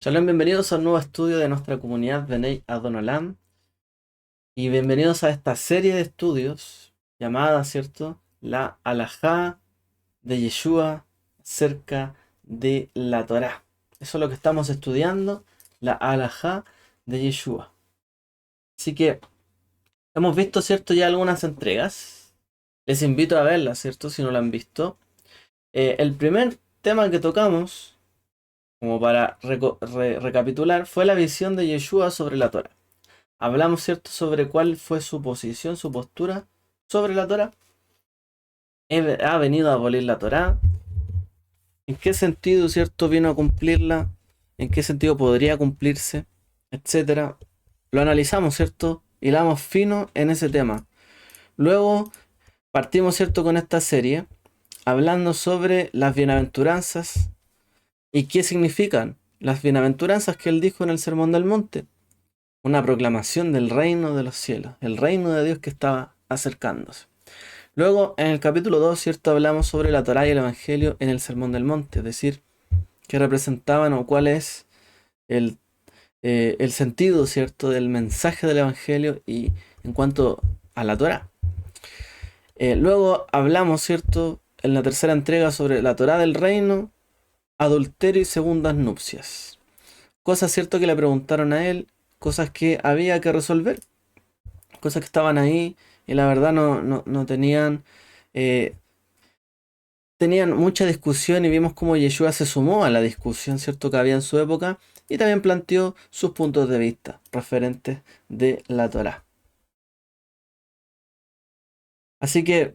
Shalom, bienvenidos a un nuevo estudio de nuestra comunidad Bnei Adonolam y bienvenidos a esta serie de estudios llamada, ¿cierto?, la Alajá de Yeshua acerca de la Torá. Eso es lo que estamos estudiando, la Alajá de Yeshua. Así que hemos visto, ¿cierto?, ya algunas entregas. Les invito a verlas, ¿cierto?, si no la han visto. El primer tema que tocamos, como para recapitular, fue la visión de Yeshua sobre la Torá. Hablamos, ¿cierto?, sobre cuál fue su posición, su postura sobre la Torá. Ha venido a abolir la Torá. ¿En qué sentido, cierto, vino a cumplirla? ¿En qué sentido podría cumplirse? Etcétera. Lo analizamos, ¿cierto? Hilamos fino en ese tema. Luego partimos, ¿cierto?, con esta serie, hablando sobre las bienaventuranzas y qué significan las bienaventuranzas que él dijo en el Sermón del Monte. Una proclamación del reino de los cielos, el reino de Dios que estaba acercándose. Luego, en el capítulo 2, ¿cierto?, hablamos sobre la Torá y el Evangelio en el Sermón del Monte, es decir, qué representaban o cuál es el, el sentido, ¿cierto?, del mensaje del Evangelio y en cuanto a la Torá. Luego hablamos, ¿cierto?, en la tercera entrega sobre la Torá del reino, adulterio y segundas nupcias. Cosas, ¿cierto?, que le preguntaron a él, cosas que había que resolver, cosas que estaban ahí y la verdad no tenían, eh, tenían mucha discusión y vimos cómo Yeshua se sumó a la discusión, ¿cierto?, que había en su época y también planteó sus puntos de vista referentes de la Torá. Así que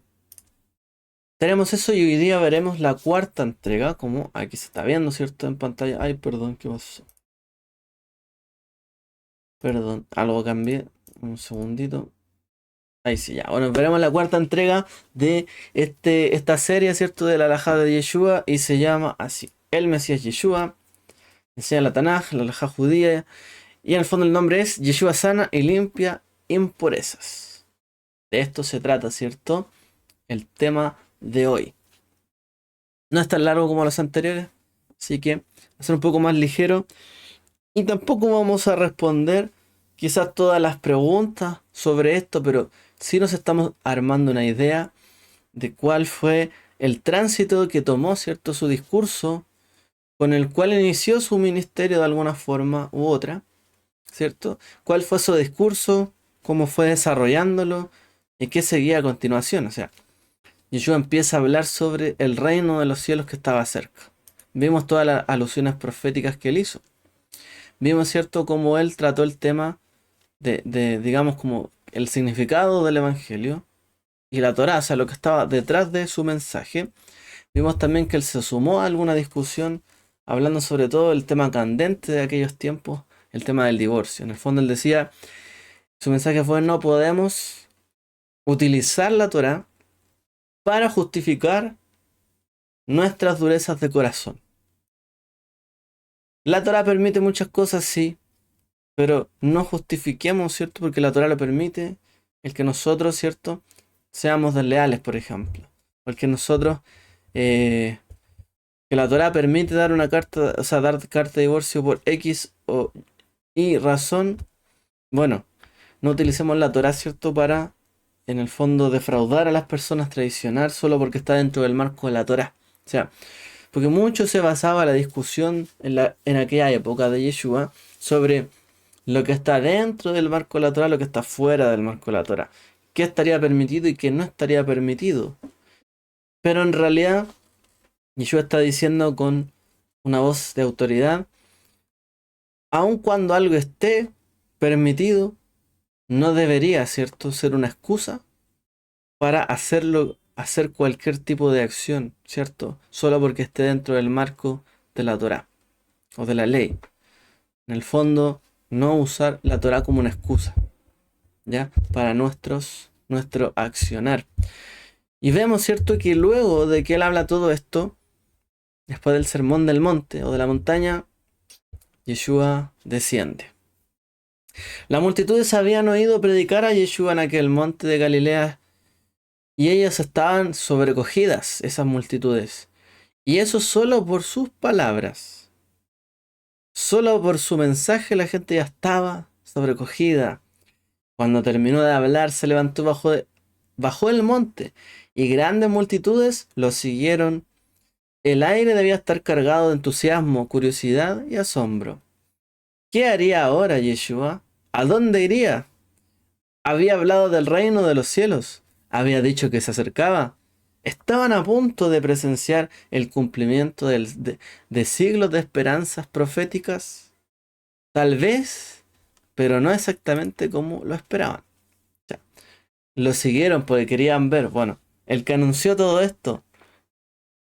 tenemos eso y hoy día veremos la cuarta entrega, como aquí se está viendo, ¿cierto?, en pantalla. Ay, perdón, ¿qué pasó? Perdón, algo cambié. Un segundito. Ahí sí, ya. Bueno, veremos la cuarta entrega de esta serie, ¿cierto?, de la alajá de Yeshua y se llama así: El Mesías Yeshua. Enseña la Tanaj, la alajá judía. Y en el fondo el nombre es Yeshua sana y limpia impurezas. De esto se trata, ¿cierto?, el tema de hoy. No es tan largo como los anteriores, así que va a ser un poco más ligero. Y tampoco vamos a responder quizás todas las preguntas sobre esto, pero sí nos estamos armando una idea de cuál fue el tránsito que tomó, ¿cierto?, su discurso, con el cual inició su ministerio de alguna forma u otra, ¿cierto? ¿Cuál fue su discurso? ¿Cómo fue desarrollándolo? ¿Y qué seguía a continuación? O sea, Yeshua empieza a hablar sobre el reino de los cielos que estaba cerca. Vimos todas las alusiones proféticas que él hizo. Vimos, ¿cierto?, cómo él trató el tema digamos, como el significado del Evangelio y la Torá, o sea, lo que estaba detrás de su mensaje. Vimos también que él se sumó a alguna discusión, hablando sobre todo del tema candente de aquellos tiempos, el tema del divorcio. En el fondo él decía, su mensaje fue: no podemos utilizar la Torá para justificar nuestras durezas de corazón. La Torá permite muchas cosas, sí, pero no justifiquemos, ¿cierto?, porque la Torá lo permite, el que nosotros, ¿cierto?, seamos desleales, por ejemplo. Porque nosotros, que la Torá permite dar una carta, o sea, dar carta de divorcio por X o Y razón, bueno, no utilicemos la Torá, ¿cierto?, para, en el fondo, defraudar a las personas, traicionar solo porque está dentro del marco de la Torá. O sea, porque mucho se basaba la discusión en aquella época de Yeshua sobre lo que está dentro del marco de la Torah, lo que está fuera del marco de la Torah, qué estaría permitido y qué no estaría permitido. Pero en realidad, Yeshua está diciendo con una voz de autoridad, aun cuando algo esté permitido, no debería, ¿cierto?, ser una excusa para hacer cualquier tipo de acción, ¿cierto?, solo porque esté dentro del marco de la Torah o de la ley. En el fondo, no usar la Torah como una excusa, ¿ya?, para nuestro accionar. Y vemos, ¿cierto?, que luego de que él habla todo esto, después del sermón del monte o de la montaña, Yeshua desciende. Las multitudes habían oído predicar a Yeshua en aquel monte de Galilea y ellas estaban sobrecogidas, esas multitudes. Y eso solo por sus palabras. Solo por su mensaje la gente ya estaba sobrecogida. Cuando terminó de hablar, se levantó bajó el monte, y grandes multitudes lo siguieron. El aire debía estar cargado de entusiasmo, curiosidad y asombro. ¿Qué haría ahora Yeshua? ¿A dónde iría? Había hablado del reino de los cielos. Había dicho que se acercaba. Estaban a punto de presenciar el cumplimiento de siglos de esperanzas proféticas. Tal vez, pero no exactamente como lo esperaban. Ya. Lo siguieron porque querían ver. Bueno, el que anunció todo esto,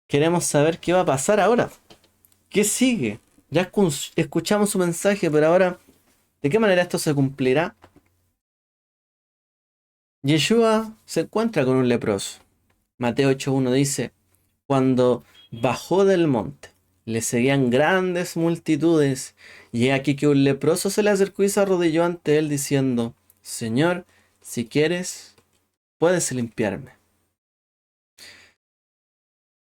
queremos saber qué va a pasar ahora. ¿Qué sigue? Ya escuchamos su mensaje, pero ahora, ¿de qué manera esto se cumplirá? Yeshua se encuentra con un leproso. Mateo 8:1 dice, cuando bajó del monte, le seguían grandes multitudes, y he aquí que un leproso se le acercó y se arrodilló ante él diciendo, Señor, si quieres, puedes limpiarme.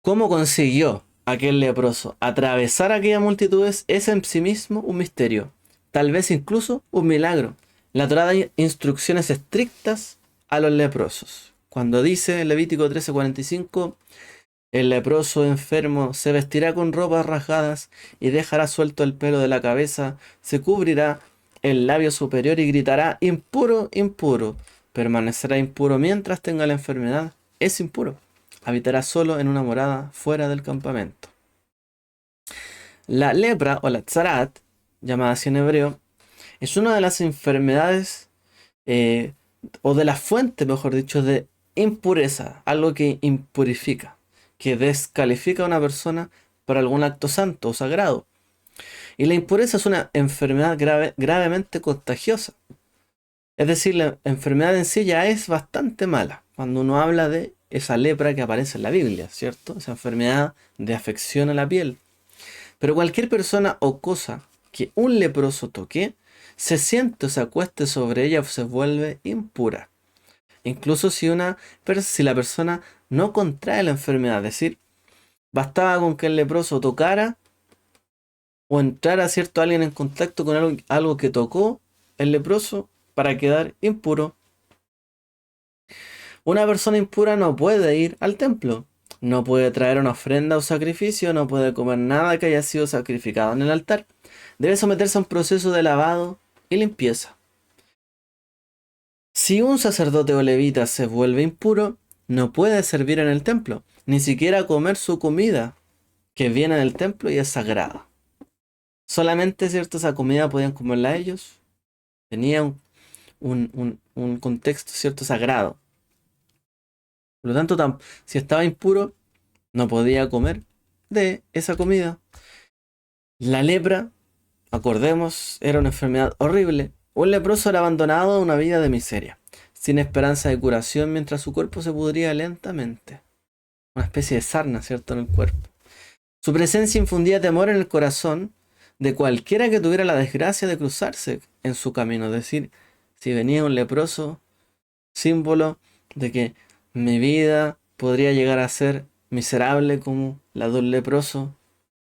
¿Cómo consiguió aquel leproso atravesar aquellas multitudes? Es en sí mismo un misterio, tal vez incluso un milagro. La Torá da instrucciones estrictas a los leprosos. Cuando dice en Levítico 13:45, el leproso enfermo se vestirá con ropas rasgadas y dejará suelto el pelo de la cabeza, se cubrirá el labio superior y gritará, impuro, impuro. Permanecerá impuro mientras tenga la enfermedad. Es impuro. Habitará solo en una morada fuera del campamento. La lepra o la tzarat, llamada así en hebreo, es una de las enfermedades eh, o de las fuentes, mejor dicho, de impureza, algo que impurifica, que descalifica a una persona para algún acto santo o sagrado. Y la impureza es una enfermedad gravemente contagiosa. Es decir, la enfermedad en sí ya es bastante mala cuando uno habla de esa lepra que aparece en la Biblia, ¿cierto? Esa enfermedad de afección a la piel. Pero cualquier persona o cosa que un leproso toque, se siente o se acueste sobre ella o se vuelve impura. Incluso si la persona no contrae la enfermedad, es decir, bastaba con que el leproso tocara o entrara cierto alguien en contacto con algo que tocó el leproso para quedar impuro. Una persona impura no puede ir al templo, no puede traer una ofrenda o sacrificio, no puede comer nada que haya sido sacrificado en el altar. Debe someterse a un proceso de lavado y limpieza. Si un sacerdote o levita se vuelve impuro, no puede servir en el templo, ni siquiera comer su comida que viene del templo y es sagrada. Solamente, ¿cierto? Esa comida podían comerla ellos. Tenía un contexto, ¿cierto? Sagrado. Por lo tanto, si estaba impuro, no podía comer de esa comida. La lepra, acordemos, era una enfermedad horrible. Un leproso era abandonado a una vida de miseria, sin esperanza de curación mientras su cuerpo se pudría lentamente. Una especie de sarna, ¿cierto?, en el cuerpo. Su presencia infundía temor en el corazón de cualquiera que tuviera la desgracia de cruzarse en su camino. Es decir, si venía un leproso, símbolo de que mi vida podría llegar a ser miserable como la de un leproso,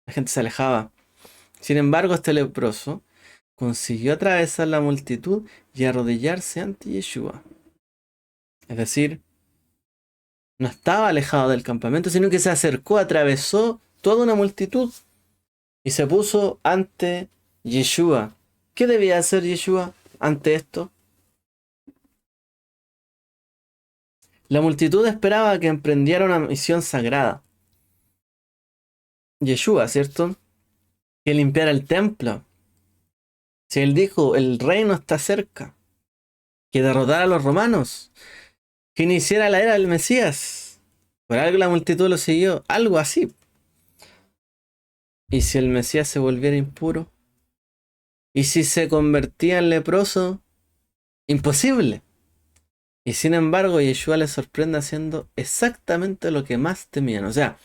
la gente se alejaba. Sin embargo, este leproso consiguió atravesar la multitud y arrodillarse ante Yeshua. Es decir, no estaba alejado del campamento, sino que se acercó, atravesó toda una multitud y se puso ante Yeshua. ¿Qué debía hacer Yeshua ante esto? La multitud esperaba que emprendiera una misión sagrada. Yeshua, ¿cierto? Que limpiara el templo. Si él dijo, el reino está cerca, que derrotara a los romanos, que iniciara la era del Mesías. Por algo la multitud lo siguió, algo así. ¿Y si el Mesías se volviera impuro? ¿Y si se convertía en leproso? Imposible. Y sin embargo, Yeshua les sorprende haciendo exactamente lo que más temían. O sea,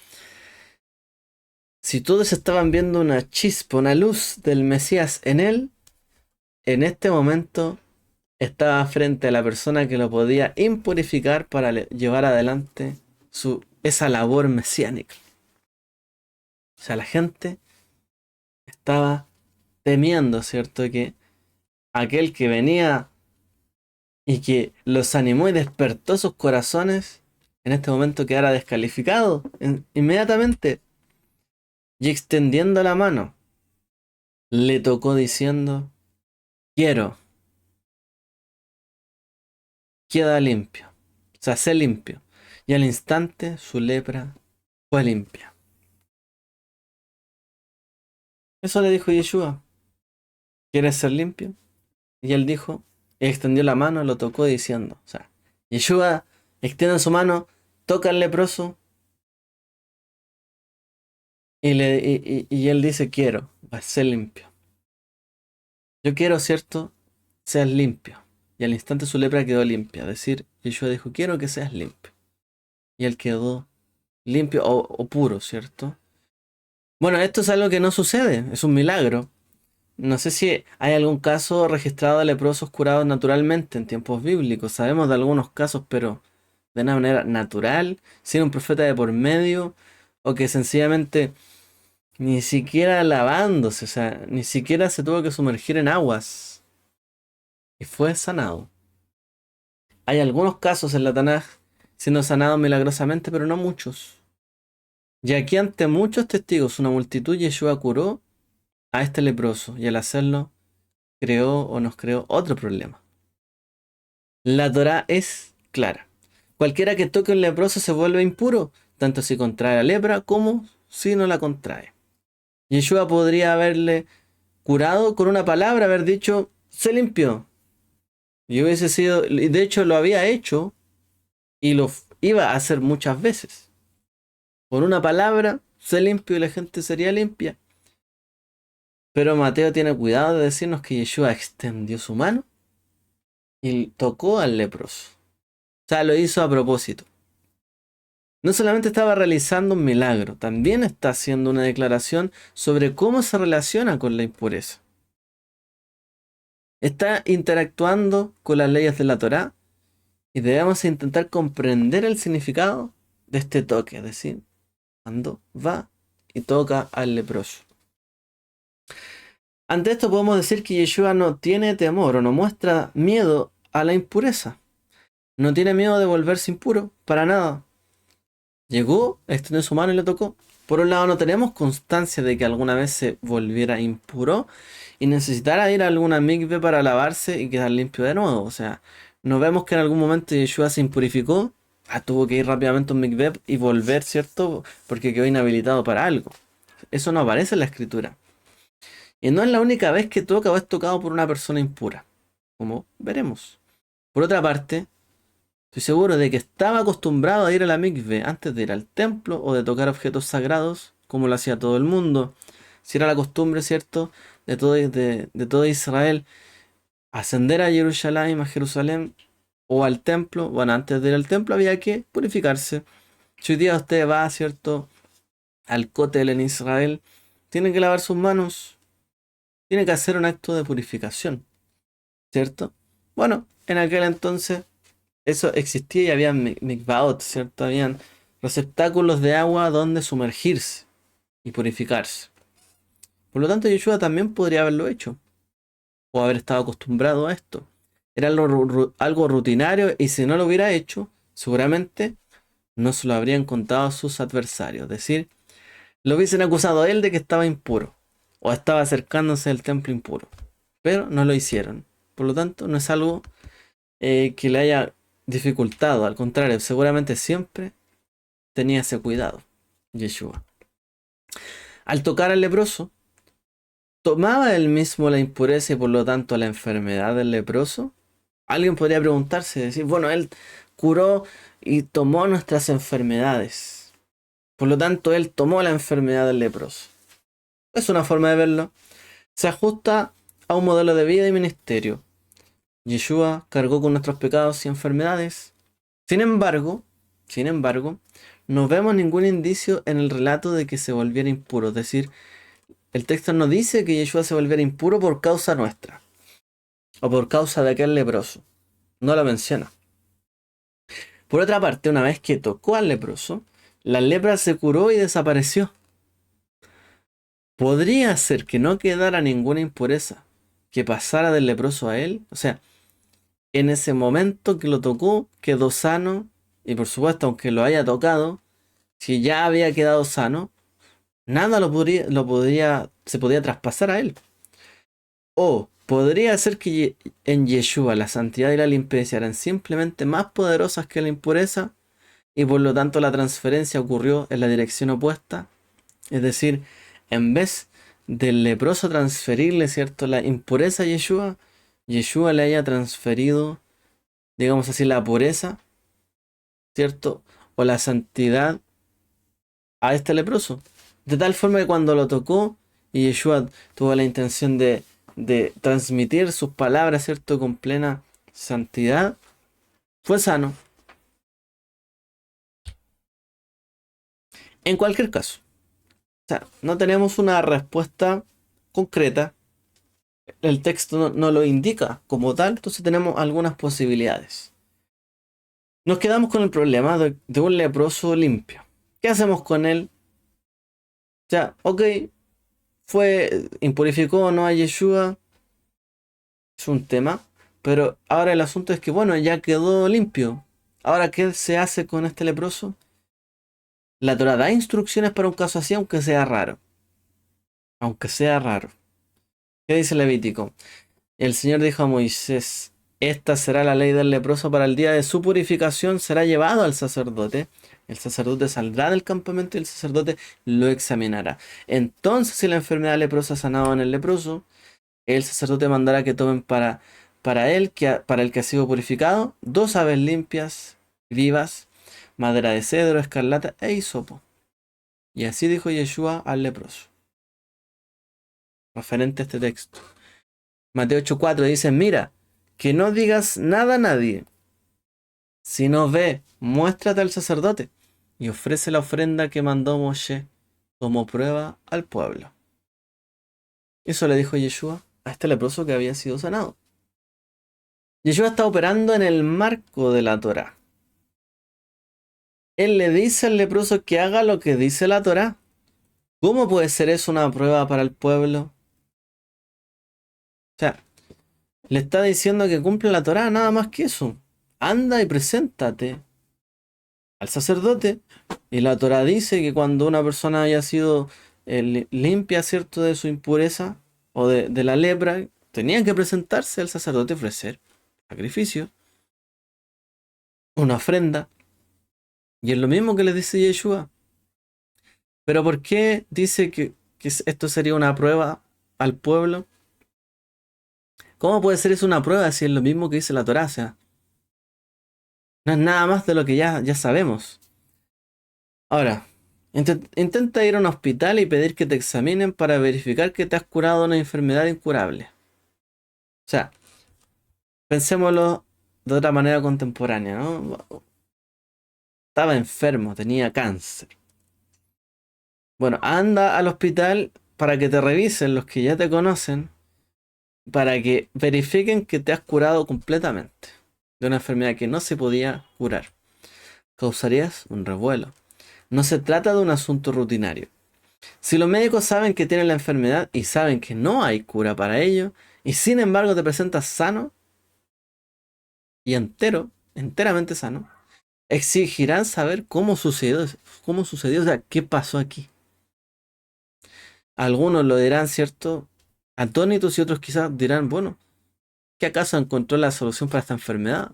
si todos estaban viendo una chispa, una luz del Mesías en él, en este momento estaba frente a la persona que lo podía impurificar para llevar adelante esa labor mesiánica. O sea, la gente estaba temiendo, ¿cierto? Que aquel que venía y que los animó y despertó sus corazones, en este momento quedara descalificado inmediatamente. Y extendiendo la mano, le tocó diciendo, quiero, queda limpio. O sea, sé limpio. Y al instante su lepra fue limpia. Eso le dijo Yeshua, ¿quieres ser limpio? Y él dijo, y extendió la mano, lo tocó diciendo, o sea, Yeshua extiende su mano, toca al leproso y él dice, quiero, va a ser limpio. Yo quiero, ¿cierto? Seas limpio. Y al instante su lepra quedó limpia. Es decir, Yeshua dijo, quiero que seas limpio. Y él quedó limpio o puro, ¿cierto? Bueno, esto es algo que no sucede, es un milagro. No sé si hay algún caso registrado de leprosos curados naturalmente en tiempos bíblicos. Sabemos de algunos casos, pero de una manera natural, sin un profeta de por medio, o que sencillamente ni siquiera lavándose, o sea, ni siquiera se tuvo que sumergir en aguas y fue sanado. Hay algunos casos en la Tanaj siendo sanados milagrosamente, pero no muchos. Y aquí ante muchos testigos, una multitud, Yeshua curó a este leproso y al hacerlo creó o nos creó otro problema. La Torá es clara. Cualquiera que toque un leproso se vuelve impuro, tanto si contrae la lepra como si no la contrae. Yeshua podría haberle curado con una palabra, haber dicho, se limpió. Y hubiese sido, y de hecho lo había hecho y lo iba a hacer muchas veces. Con una palabra, se limpió y la gente sería limpia. Pero Mateo tiene cuidado de decirnos que Yeshua extendió su mano y tocó al leproso. O sea, lo hizo a propósito. No solamente estaba realizando un milagro, también está haciendo una declaración sobre cómo se relaciona con la impureza. Está interactuando con las leyes de la Torá y debemos intentar comprender el significado de este toque, es decir, cuando va y toca al leproso. Ante esto podemos decir que Yeshua no tiene temor o no muestra miedo a la impureza. No tiene miedo de volverse impuro, para nada. Llegó, extendió su mano y le tocó. Por un lado, no tenemos constancia de que alguna vez se volviera impuro y necesitara ir a alguna mikve para lavarse y quedar limpio de nuevo. O sea, no vemos que en algún momento Yeshua se impurificó, tuvo que ir rápidamente a un mikve y volver, ¿cierto? Porque quedó inhabilitado para algo. Eso no aparece en la escritura. Y no es la única vez que toca o es tocado por una persona impura, como veremos. Por otra parte, estoy seguro de que estaba acostumbrado a ir a la mikve antes de ir al templo o de tocar objetos sagrados, como lo hacía todo el mundo. Si era la costumbre, ¿cierto?, de todo Israel, ascender a Jerusalén, a Jerusalén o al templo. Bueno, antes de ir al templo había que purificarse. Si hoy día usted va, ¿cierto?, al cótel en Israel, tiene que lavar sus manos, tiene que hacer un acto de purificación, ¿cierto? Bueno, en aquel entonces eso existía y había mikvaot, ¿cierto? Habían receptáculos de agua donde sumergirse y purificarse. Por lo tanto, Yeshua también podría haberlo hecho o haber estado acostumbrado a esto. Era algo rutinario y si no lo hubiera hecho, seguramente no se lo habrían contado a sus adversarios. Es decir, lo hubiesen acusado a él de que estaba impuro o estaba acercándose al templo impuro. Pero no lo hicieron. Por lo tanto, no es algo que le haya dificultado. Al contrario, seguramente siempre tenía ese cuidado. Yeshua. Al tocar al leproso, ¿tomaba él mismo la impureza y por lo tanto la enfermedad del leproso? Alguien podría preguntarse, decir, bueno, él curó y tomó nuestras enfermedades. Por lo tanto, él tomó la enfermedad del leproso. Es una forma de verlo. Se ajusta a un modelo de vida y ministerio. Yeshua cargó con nuestros pecados y enfermedades. Sin embargo, no vemos ningún indicio en el relato de que se volviera impuro. Es decir, el texto no dice que Yeshua se volviera impuro por causa nuestra o por causa de aquel leproso. No lo menciona. Por otra parte, una vez que tocó al leproso, la lepra se curó y desapareció. podría ser que no quedara ninguna impureza que pasara del leproso a él. O sea, en ese momento que lo tocó, quedó sano. Y por supuesto, aunque lo haya tocado, si ya había quedado sano, nada se podía traspasar a él. O podría ser que en Yeshua la santidad y la limpieza eran simplemente más poderosas que la impureza y por lo tanto la transferencia ocurrió en la dirección opuesta. Es decir, en vez del leproso transferirle, ¿cierto?, la impureza a Yeshua, Yeshua le haya transferido, digamos así, la pureza, ¿cierto? O la santidad a este leproso. De tal forma que cuando lo tocó y Yeshua tuvo la intención de transmitir sus palabras, ¿cierto?, con plena santidad, fue sano. En cualquier caso, o sea, no tenemos una respuesta concreta, el texto no lo indica como tal, entonces tenemos algunas posibilidades. Nos quedamos con el problema de un leproso limpio. ¿Qué hacemos con él? O sea, ok, impurificó o no a Yeshua, es un tema, pero ahora el asunto es que, bueno, ya quedó limpio. Ahora, ¿qué se hace con este leproso? La Torah da instrucciones para un caso así, aunque sea raro. Aunque sea raro. ¿Qué dice Levítico? El Señor dijo a Moisés: esta será la ley del leproso para el día de su purificación, será llevado al sacerdote. El sacerdote saldrá del campamento y el sacerdote lo examinará. Entonces, si la enfermedad leprosa ha sanado en el leproso, el sacerdote mandará que tomen para el que ha sido purificado 2 aves limpias, vivas, madera de cedro, escarlata e hisopo. Y así dijo Yeshua al leproso. Referente a este texto. Mateo 8:4 dice: mira, que no digas nada a nadie. Si no ve, muéstrate al sacerdote y ofrece la ofrenda que mandó Moshe como prueba al pueblo. Eso le dijo Yeshua a este leproso que había sido sanado. Yeshua está operando en el marco de la Torá. Él le dice al leproso que haga lo que dice la Torá. ¿Cómo puede ser eso una prueba para el pueblo? O sea, le está diciendo que cumple la Torá, nada más que eso. Anda y preséntate al sacerdote. Y la Torá dice que cuando una persona haya sido limpia, ¿cierto?, de su impureza o de la lepra, tenían que presentarse al sacerdote y ofrecer sacrificio, una ofrenda. Y es lo mismo que le dice Yeshua. Pero ¿por qué dice que esto sería una prueba al pueblo? ¿Cómo puede ser eso una prueba si es lo mismo que dice la Torá? O sea, no es nada más de lo que ya sabemos. Ahora, intenta ir a un hospital y pedir que te examinen para verificar que te has curado de una enfermedad incurable. O sea, pensémoslo de otra manera contemporánea, ¿no? Estaba enfermo, tenía cáncer. Bueno, anda al hospital para que te revisen los que ya te conocen, para que verifiquen que te has curado completamente de una enfermedad que no se podía curar. Causarías un revuelo. No se trata de un asunto rutinario. Si los médicos saben que tienes la enfermedad y saben que no hay cura para ello, y sin embargo te presentas sano y enteramente sano, exigirán saber cómo sucedió, o sea, qué pasó aquí. Algunos lo dirán, ¿cierto?, atónitos, y otros quizás dirán, bueno, ¿qué acaso encontró la solución para esta enfermedad?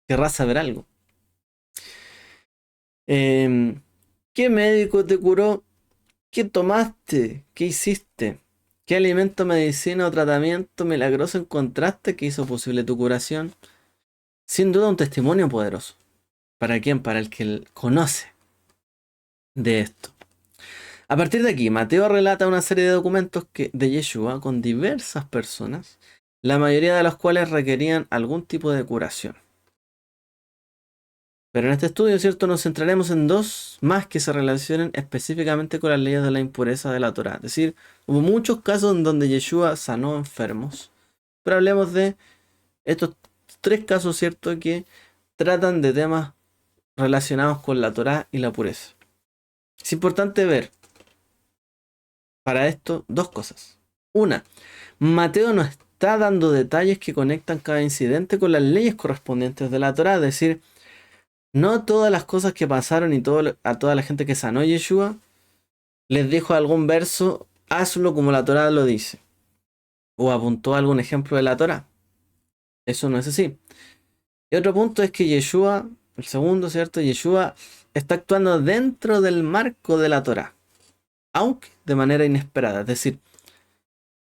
Querrás saber algo. Em, ¿Qué médico te curó? ¿Qué tomaste? ¿Qué hiciste? ¿Qué alimento, medicina o tratamiento milagroso encontraste que hizo posible tu curación? Sin duda un testimonio poderoso. ¿Para quién? Para el que conoce de esto. A partir de aquí, Mateo relata una serie de documentos de Yeshua con diversas personas, la mayoría de las cuales requerían algún tipo de curación. Pero en este estudio, ¿cierto?, nos centraremos en 2 más que se relacionen específicamente con las leyes de la impureza de la Torá. Es decir, hubo muchos casos en donde Yeshua sanó enfermos. Pero hablemos de estos 3 casos, ¿cierto?, que tratan de temas relacionados con la Torá y la pureza. Es importante ver Para esto, dos cosas. Una, Mateo no está dando detalles que conectan cada incidente con las leyes correspondientes de la Torá. Es decir, no todas las cosas que pasaron y a toda la gente que sanó Yeshua les dijo algún verso, hazlo como la Torá lo dice. O apuntó algún ejemplo de la Torá. Eso no es así. Y otro punto es que Yeshua, el segundo, ¿cierto? Yeshua está actuando dentro del marco de la Torá, aunque de manera inesperada. Es decir,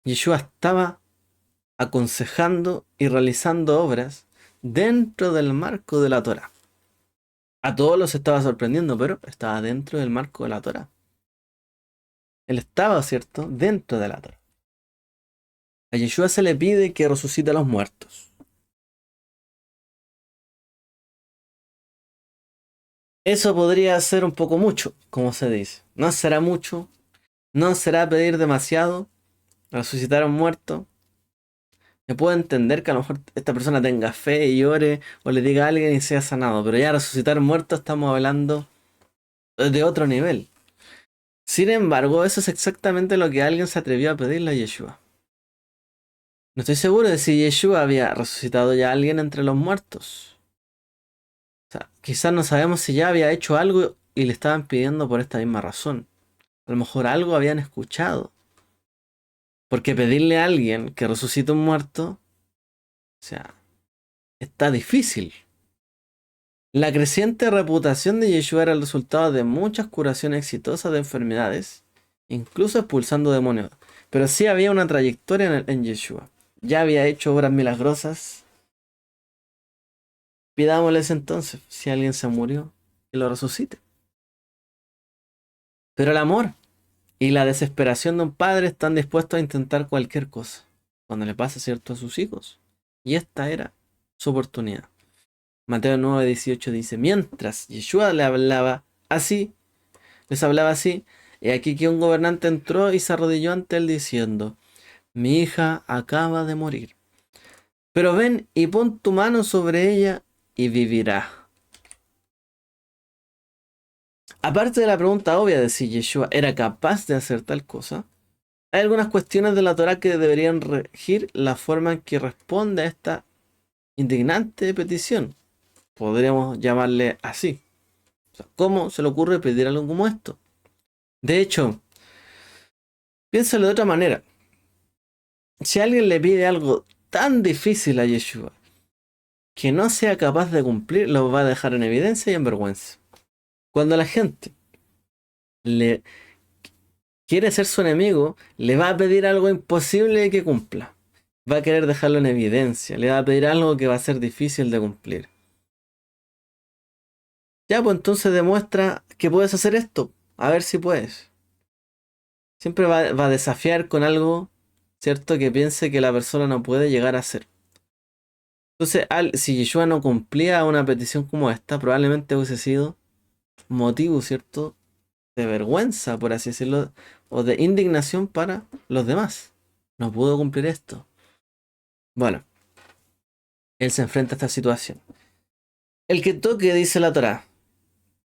Yeshua estaba aconsejando y realizando obras dentro del marco de la Torá. A todos los estaba sorprendiendo, pero estaba dentro del marco de la Torá. Él estaba, ¿cierto?, dentro de la Torá. A Yeshua se le pide que resucite a los muertos. Eso podría ser un poco mucho, como se dice. No será mucho, no será pedir demasiado, resucitar a un muerto. Me puedo entender que a lo mejor esta persona tenga fe y ore o le diga a alguien y sea sanado, pero ya resucitar muertos estamos hablando de otro nivel. Sin embargo, eso es exactamente lo que alguien se atrevió a pedirle a Yeshua. No estoy seguro de si Yeshua había resucitado ya a alguien entre los muertos. O sea, quizás no sabemos si ya había hecho algo y le estaban pidiendo por esta misma razón. A lo mejor algo habían escuchado. Porque pedirle a alguien que resucite un muerto, o sea, está difícil. La creciente reputación de Yeshua era el resultado de muchas curaciones exitosas de enfermedades, incluso expulsando demonios. Pero sí había una trayectoria en Yeshua. Ya había hecho obras milagrosas. Pidámosles entonces, si alguien se murió, que lo resucite. Pero el amor y la desesperación de un padre están dispuestos a intentar cualquier cosa cuando le pasa, cierto, a sus hijos. Y esta era su oportunidad. Mateo 9:18 dice, mientras Yeshua les hablaba así, y aquí que un gobernante entró y se arrodilló ante él diciendo, mi hija acaba de morir, pero ven y pon tu mano sobre ella y vivirá. Aparte de la pregunta obvia de si Yeshua era capaz de hacer tal cosa, hay algunas cuestiones de la Torá que deberían regir la forma en que responde a esta indignante petición. Podríamos llamarle así. O sea, ¿cómo se le ocurre pedir algo como esto? De hecho, piénsalo de otra manera. Si alguien le pide algo tan difícil a Yeshua que no sea capaz de cumplir, lo va a dejar en evidencia y en vergüenza. Cuando la gente le quiere ser su enemigo, le va a pedir algo imposible que cumpla. Va a querer dejarlo en evidencia, le va a pedir algo que va a ser difícil de cumplir. Ya, pues entonces demuestra que puedes hacer esto. A ver si puedes. Siempre va a desafiar con algo, ¿cierto? Que piense que la persona no puede llegar a hacer. Entonces, si Yeshua no cumplía una petición como esta, probablemente hubiese sido motivo, ¿cierto? De vergüenza, por así decirlo, o de indignación para los demás. No pudo cumplir esto. Bueno, él se enfrenta a esta situación. El que toque, dice la Torá,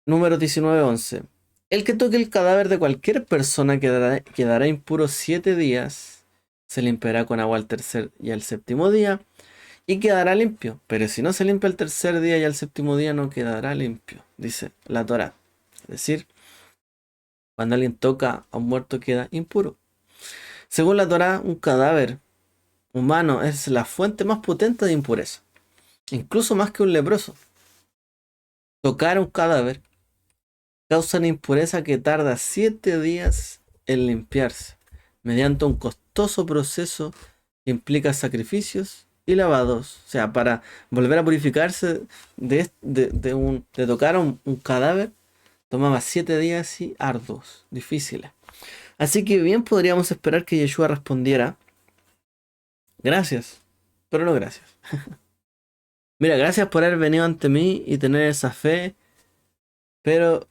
número 19:11. El que toque el cadáver de cualquier persona quedará impuro 7 días. Se limpiará con agua al tercer y al séptimo día y quedará limpio. Pero si no se limpia el tercer día y al séptimo día no quedará limpio, dice la Torá. Es decir, cuando alguien toca a un muerto queda impuro. Según la Torá, un cadáver humano es la fuente más potente de impureza, incluso más que un leproso. Tocar un cadáver causa una impureza que tarda 7 días en limpiarse, mediante un costoso proceso que implica sacrificios y lavados. O sea, para volver a purificarse de tocar un cadáver, tomaba 7 días y arduos, difíciles. Así que bien podríamos esperar que Yeshua respondiera, gracias, pero no gracias. Mira, gracias por haber venido ante mí y tener esa fe, pero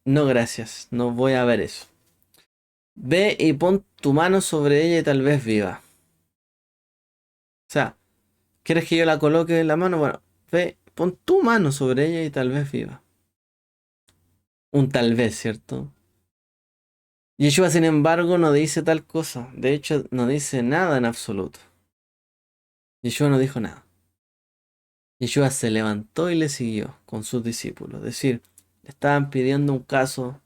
no gracias, no voy a ver eso. Ve y pon tu mano sobre ella y tal vez viva. O sea, ¿quieres que yo la coloque en la mano? Bueno, ve, pon tu mano sobre ella y tal vez viva. Un tal vez, ¿cierto? Yeshua, sin embargo, no dice tal cosa. De hecho, no dice nada en absoluto. Yeshua no dijo nada. Yeshua se levantó y le siguió con sus discípulos. Es decir, le estaban pidiendo un caso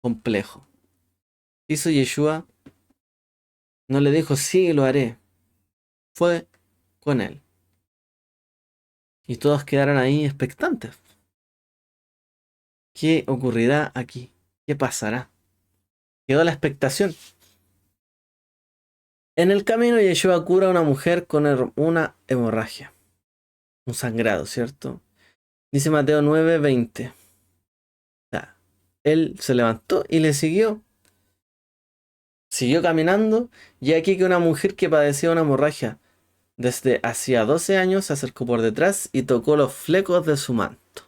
complejo. Hizo Yeshua, no le dijo sí, lo haré. Fue con él. Y todos quedaron ahí expectantes. ¿Qué ocurrirá aquí? ¿Qué pasará? Quedó la expectación. En el camino Yeshua cura a una mujer con una hemorragia. Un sangrado, ¿cierto? Dice Mateo 9:20. Él se levantó y le siguió. Siguió caminando y aquí que una mujer que padecía una hemorragia desde hacía 12 años se acercó por detrás y tocó los flecos de su manto.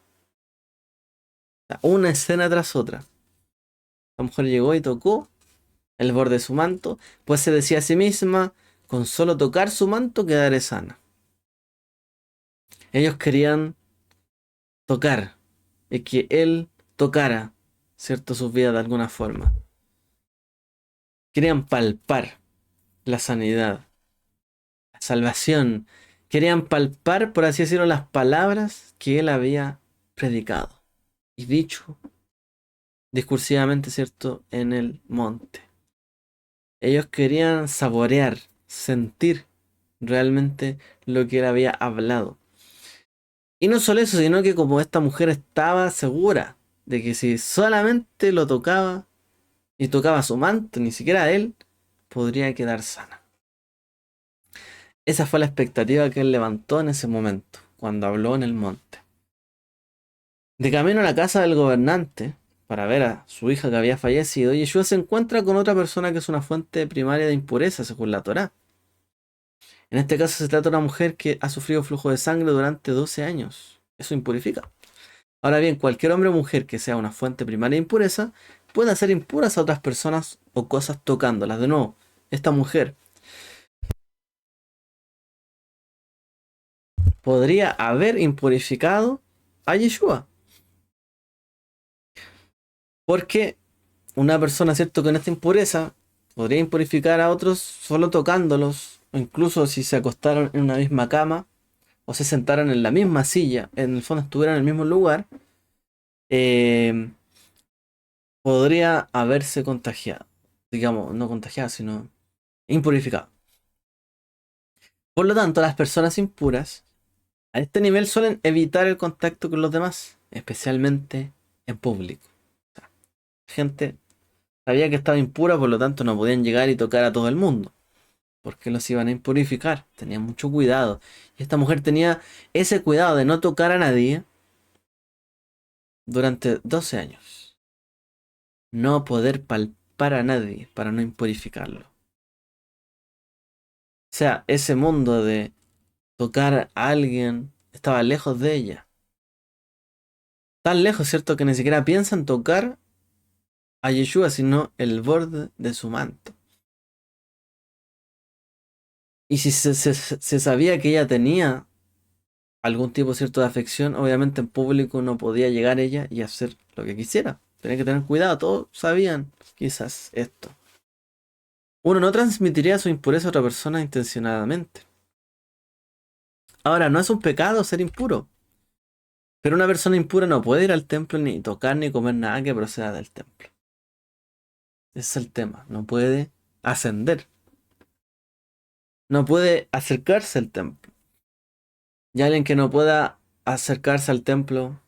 Una escena tras otra. La mujer llegó y tocó el borde de su manto, pues se decía a sí misma, con solo tocar su manto quedaré sana. Ellos querían tocar y que él tocara, ¿cierto?, sus vidas de alguna forma. Querían palpar la sanidad, la salvación. Querían palpar, por así decirlo, las palabras que él había predicado y dicho discursivamente, ¿cierto?, en el monte. Ellos querían saborear, sentir realmente lo que él había hablado. Y no solo eso, sino que como esta mujer estaba segura de que si solamente lo tocaba y tocaba su manto, ni siquiera él, podría quedar sana. Esa fue la expectativa que él levantó en ese momento, cuando habló en el monte. De camino a la casa del gobernante, para ver a su hija que había fallecido, Yeshua se encuentra con otra persona que es una fuente primaria de impureza, según la Torá. En este caso se trata de una mujer que ha sufrido flujo de sangre durante 12 años. Eso impurifica. Ahora bien, cualquier hombre o mujer que sea una fuente primaria de impureza puede hacer impuras a otras personas o cosas tocándolas. De nuevo, esta mujer podría haber impurificado a Yeshua. Porque una persona, ¿cierto?, con esta impureza podría impurificar a otros solo tocándolos, o incluso si se acostaron en una misma cama, o se sentaron en la misma silla, en el fondo estuvieran en el mismo lugar, eh, podría haberse contagiado. Digamos, no contagiado, sino impurificado. Por lo tanto, las personas impuras a este nivel suelen evitar el contacto con los demás, especialmente en público. O sea, gente sabía que estaba impura, por lo tanto no podían llegar y tocar a todo el mundo, porque los iban a impurificar. Tenían mucho cuidado. Y esta mujer tenía ese cuidado de no tocar a nadie durante 12 años. No poder palpar a nadie para no impurificarlo. O sea, ese mundo de tocar a alguien estaba lejos de ella. Tan lejos, ¿cierto?, que ni siquiera piensan tocar a Yeshua, sino el borde de su manto. Y si se sabía que ella tenía algún tipo, cierto, de afección, obviamente en público no podía llegar ella y hacer lo que quisiera. Tenía que tener cuidado, todos sabían quizás esto. Uno no transmitiría su impureza a otra persona intencionadamente. Ahora, no es un pecado ser impuro, pero una persona impura no puede ir al templo ni tocar ni comer nada que proceda del templo. Ese es el tema, no puede ascender, no puede acercarse al templo. Y alguien que no pueda acercarse al templo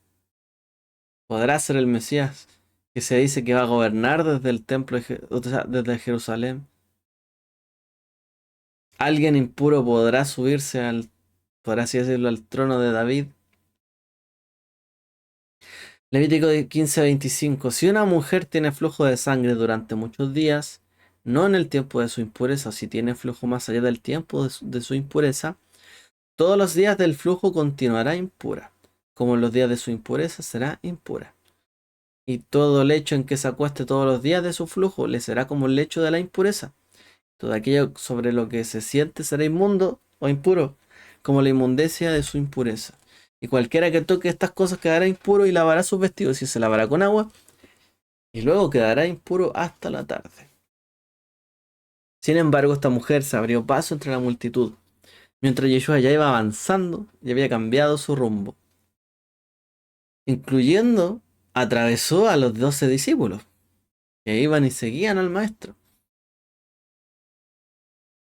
podrá ser el Mesías, que se dice que va a gobernar desde el templo, o sea, desde Jerusalén. Alguien impuro podrá subirse al, por así decirlo, al trono de David. Levítico 15:25. Si una mujer tiene flujo de sangre durante muchos días, no en el tiempo de su impureza, o si tiene flujo más allá del tiempo de su impureza, todos los días del flujo continuará impura, como los días de su impureza será impura. Y todo lecho en que se acueste todos los días de su flujo le será como el lecho de la impureza. Todo aquello sobre lo que se siente será inmundo o impuro, como la inmundicia de su impureza. Y cualquiera que toque estas cosas quedará impuro y lavará sus vestidos, y se lavará con agua, y luego quedará impuro hasta la tarde. Sin embargo, esta mujer se abrió paso entre la multitud, mientras Yeshua ya iba avanzando y había cambiado su rumbo, incluyendo atravesó a los 12 discípulos, que iban y seguían al maestro,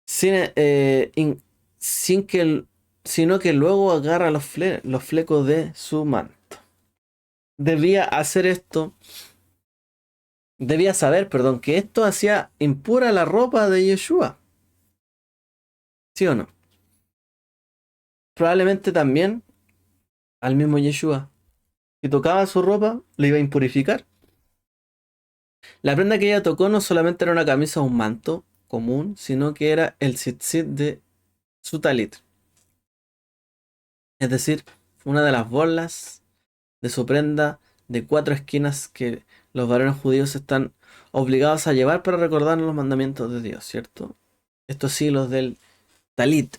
sin, sin que, sino que luego agarra los flecos de su manto. Debía hacer esto, debía saber, perdón, que esto hacía impura la ropa de Yeshua. ¿Sí o no? Probablemente también al mismo Yeshua. Si tocaba su ropa, le iba a impurificar. La prenda que ella tocó no solamente era una camisa o un manto común, sino que era el tzitzit de su talit. Es decir, una de las bolas de su prenda de 4 esquinas que los varones judíos están obligados a llevar para recordar los mandamientos de Dios, ¿cierto? Estos hilos del talit.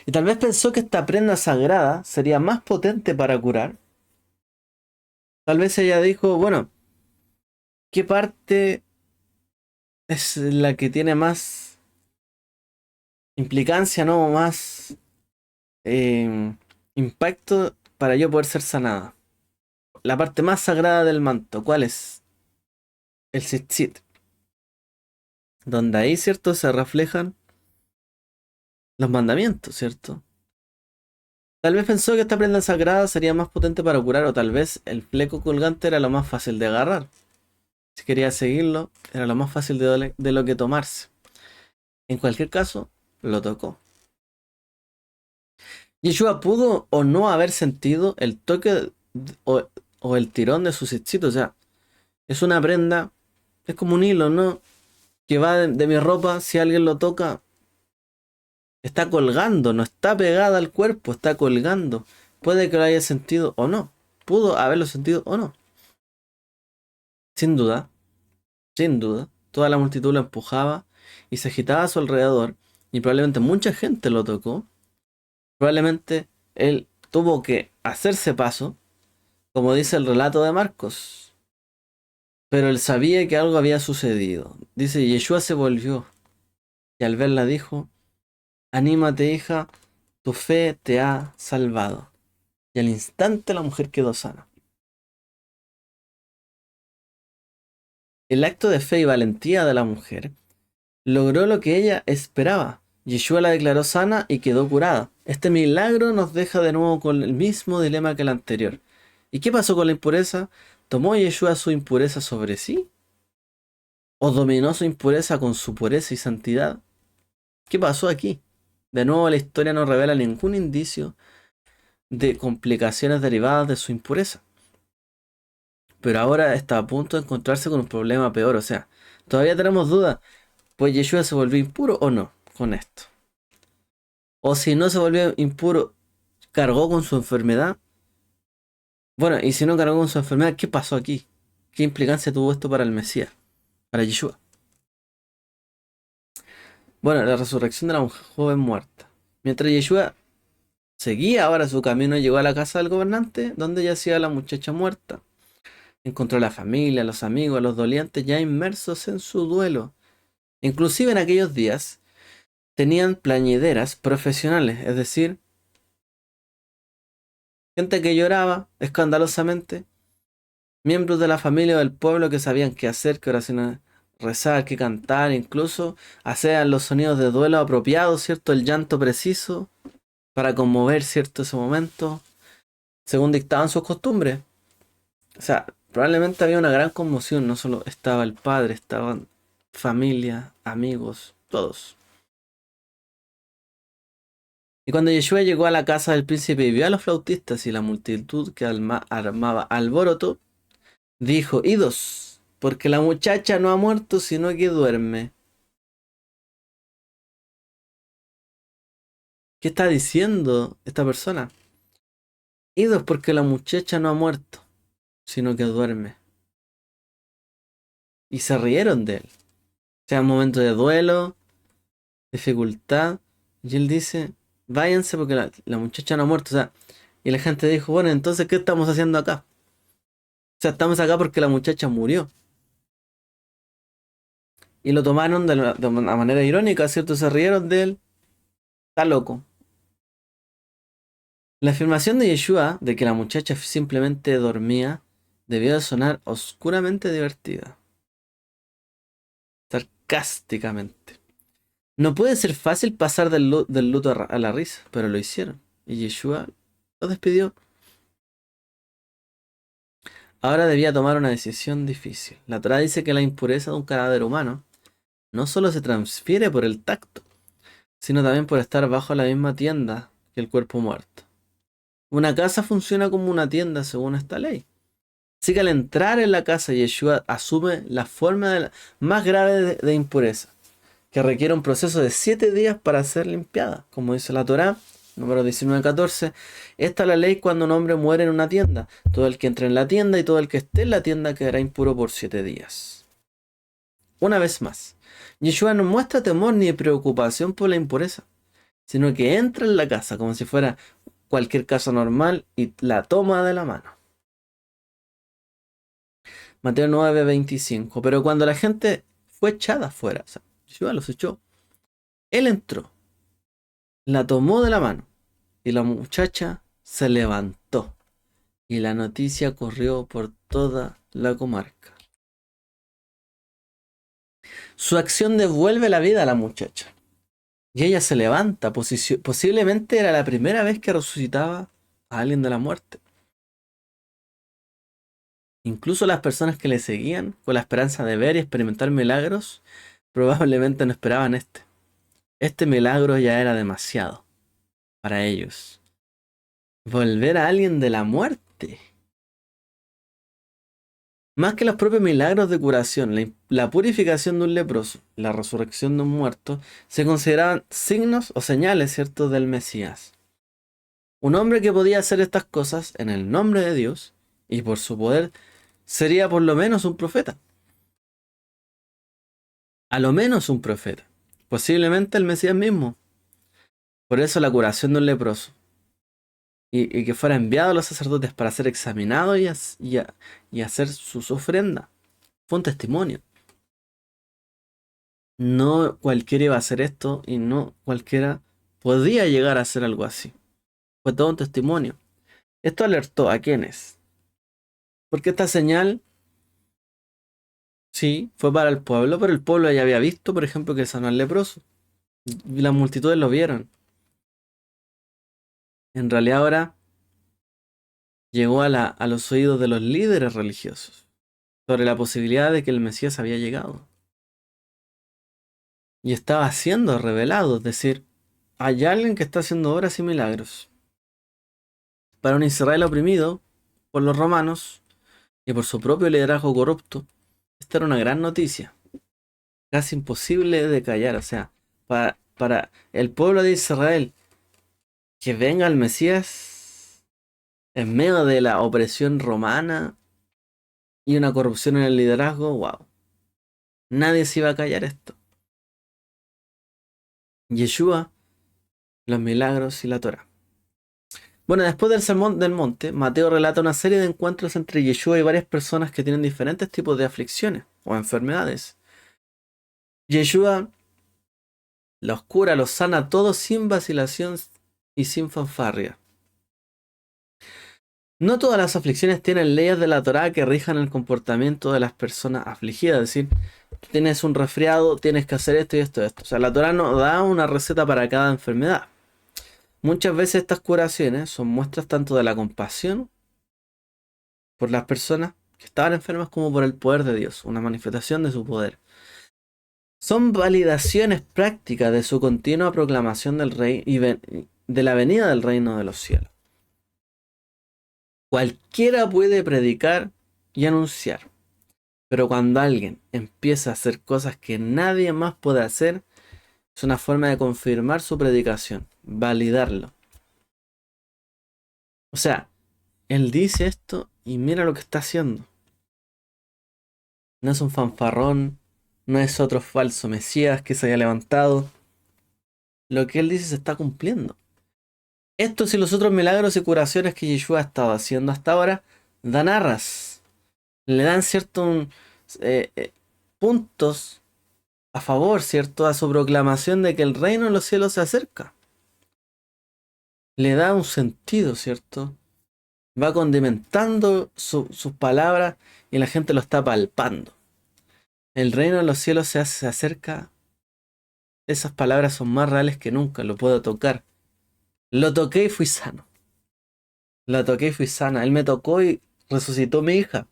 Y tal vez pensó que esta prenda sagrada sería más potente para curar. Tal vez ella dijo, bueno, ¿qué parte es la que tiene más implicancia, no? Más impacto para yo poder ser sanada. La parte más sagrada del manto, ¿cuál es? El tzitzit. Donde ahí, ¿cierto? Se reflejan los mandamientos, ¿cierto? Tal vez pensó que esta prenda sagrada sería más potente para curar, o tal vez el fleco colgante era lo más fácil de agarrar. Si quería seguirlo, era lo más fácil de lo que tomarse. En cualquier caso, lo tocó. Yeshua pudo o no haber sentido el toque o, o el tirón de su tzitzit. O sea, es una prenda, es como un hilo, ¿no? Que va de mi ropa, si alguien lo toca, está colgando, no está pegada al cuerpo, está colgando. Puede que lo haya sentido o no. Pudo haberlo sentido o no. Sin duda, sin duda. Toda la multitud lo empujaba y se agitaba a su alrededor. Y probablemente mucha gente lo tocó. Probablemente él tuvo que hacerse paso, como dice el relato de Marcos. Pero él sabía que algo había sucedido. Dice, Yeshua se volvió y al verla dijo, anímate, hija, tu fe te ha salvado. Y al instante la mujer quedó sana. El acto de fe y valentía de la mujer logró lo que ella esperaba. Yeshua la declaró sana y quedó curada. Este milagro nos deja de nuevo con el mismo dilema que el anterior. ¿Y qué pasó con la impureza? ¿Tomó Yeshua su impureza sobre sí? ¿O dominó su impureza con su pureza y santidad? ¿Qué pasó aquí? De nuevo la historia no revela ningún indicio de complicaciones derivadas de su impureza. Pero ahora está a punto de encontrarse con un problema peor. O sea, todavía tenemos dudas. Pues Yeshua se volvió impuro o no con esto. O si no se volvió impuro, cargó con su enfermedad. Bueno, y si no cargó con su enfermedad, ¿qué pasó aquí? ¿Qué implicancia tuvo esto para el Mesías? Para Yeshua. Bueno, la resurrección de la joven muerta. Mientras Yeshua seguía ahora su camino, llegó a la casa del gobernante, donde yacía la muchacha muerta. Encontró a la familia, a los amigos, a los dolientes ya inmersos en su duelo. Inclusive en aquellos días tenían plañideras profesionales, es decir, gente que lloraba escandalosamente, miembros de la familia o del pueblo que sabían qué hacer, qué oraciones rezar, qué cantar, incluso hacían los sonidos de duelo apropiados, ¿cierto? El llanto preciso para conmover, ¿cierto? Ese momento, según dictaban sus costumbres. O sea, probablemente había una gran conmoción, no solo estaba el padre, estaban familia, amigos, todos. Y cuando Yeshua llegó a la casa del príncipe y vio a los flautistas y la multitud que armaba alboroto, dijo, idos, porque la muchacha no ha muerto, sino que duerme. ¿Qué está diciendo esta persona? Idos, porque la muchacha no ha muerto, sino que duerme. Y se rieron de él. O sea, un momento de duelo, dificultad. Y él dice, váyanse porque la muchacha no ha muerto. O sea, y la gente dijo, bueno, entonces, ¿qué estamos haciendo acá? O sea, estamos acá porque la muchacha murió. Y lo tomaron de una manera irónica, ¿cierto? Se rieron de él. Está loco. La afirmación de Yeshua de que la muchacha simplemente dormía debió de sonar oscuramente divertida, sarcásticamente. No puede ser fácil pasar del luto a la risa, pero lo hicieron. Y Yeshua lo despidió. Ahora debía tomar una decisión difícil. La Torá dice que la impureza de un cadáver humano no solo se transfiere por el tacto, sino también por estar bajo la misma tienda que el cuerpo muerto. Una casa funciona como una tienda según esta ley. Así que al entrar en la casa, Yeshua asume la forma más grave de impureza, que requiere un proceso de 7 días para ser limpiada. Como dice la Torá, número 19-14, esta es la ley cuando un hombre muere en una tienda. Todo el que entre en la tienda y todo el que esté en la tienda quedará impuro por 7 días. Una vez más, Yeshua no muestra temor ni preocupación por la impureza, sino que entra en la casa como si fuera cualquier casa normal y la toma de la mano. Mateo 9:25. Pero cuando la gente fue echada afuera, o sea, Yeshua los echó, él entró, la tomó de la mano y la muchacha se levantó y la noticia corrió por toda la comarca. Su acción devuelve la vida a la muchacha y ella se levanta. Posiblemente era la primera vez que resucitaba a alguien de la muerte. Incluso las personas que le seguían con la esperanza de ver y experimentar milagros probablemente no esperaban este. Este milagro ya era demasiado para ellos. Volver a alguien de la muerte. Más que los propios milagros de curación, la purificación de un leproso, la resurrección de un muerto, se consideraban signos o señales, ¿cierto?, del Mesías. Un hombre que podía hacer estas cosas en el nombre de Dios y por su poder sería por lo menos un profeta. A lo menos un profeta. Posiblemente el Mesías mismo. Por eso la curación de un leproso. Y que fuera enviado a los sacerdotes para ser examinado y hacer sus ofrendas. Fue un testimonio. No cualquiera iba a hacer esto y no cualquiera podía llegar a hacer algo así. Fue todo un testimonio. Esto alertó a quienes. Porque esta señal, sí, fue para el pueblo, pero el pueblo ya había visto, por ejemplo, que sanó al leproso. Y las multitudes lo vieron. En realidad ahora llegó a los oídos de los líderes religiosos sobre la posibilidad de que el Mesías había llegado. Y estaba siendo revelado, es decir, hay alguien que está haciendo obras y milagros. Para un Israel oprimido por los romanos y por su propio liderazgo corrupto, esta era una gran noticia, casi imposible de callar. O sea, para el pueblo de Israel, que venga el Mesías en medio de la opresión romana y una corrupción en el liderazgo, wow. Nadie se iba a callar esto. Yeshua, los milagros y la Torá. Bueno, después del sermón del monte, Mateo relata una serie de encuentros entre Yeshua y varias personas que tienen diferentes tipos de aflicciones o enfermedades. Yeshua los cura, los sana a todos sin vacilación y sin fanfarria. No todas las aflicciones tienen leyes de la Torá que rijan el comportamiento de las personas afligidas. Es decir, tienes un resfriado, tienes que hacer esto y esto y esto. O sea, la Torá no da una receta para cada enfermedad. Muchas veces estas curaciones son muestras tanto de la compasión por las personas que estaban enfermas como por el poder de Dios, una manifestación de su poder. Son validaciones prácticas de su continua proclamación del rey y de la venida del reino de los cielos. Cualquiera puede predicar y anunciar, pero cuando alguien empieza a hacer cosas que nadie más puede hacer, es una forma de confirmar su predicación, validarlo. O sea, él dice esto y mira lo que está haciendo. No es un fanfarrón, no es otro falso Mesías que se haya levantado. Lo que él dice se está cumpliendo. Estos y los otros milagros y curaciones que Yeshua ha estado haciendo hasta ahora dan arras. Le dan ciertos puntos a favor, ¿cierto?, a su proclamación de que el reino de los cielos se acerca. Le da un sentido, ¿cierto? Va condimentando sus palabras y la gente lo está palpando. El reino de los cielos se acerca. Esas palabras son más reales que nunca, lo puedo tocar. Lo toqué y fui sano. Lo toqué y fui sana. Él me tocó y resucitó mi hija.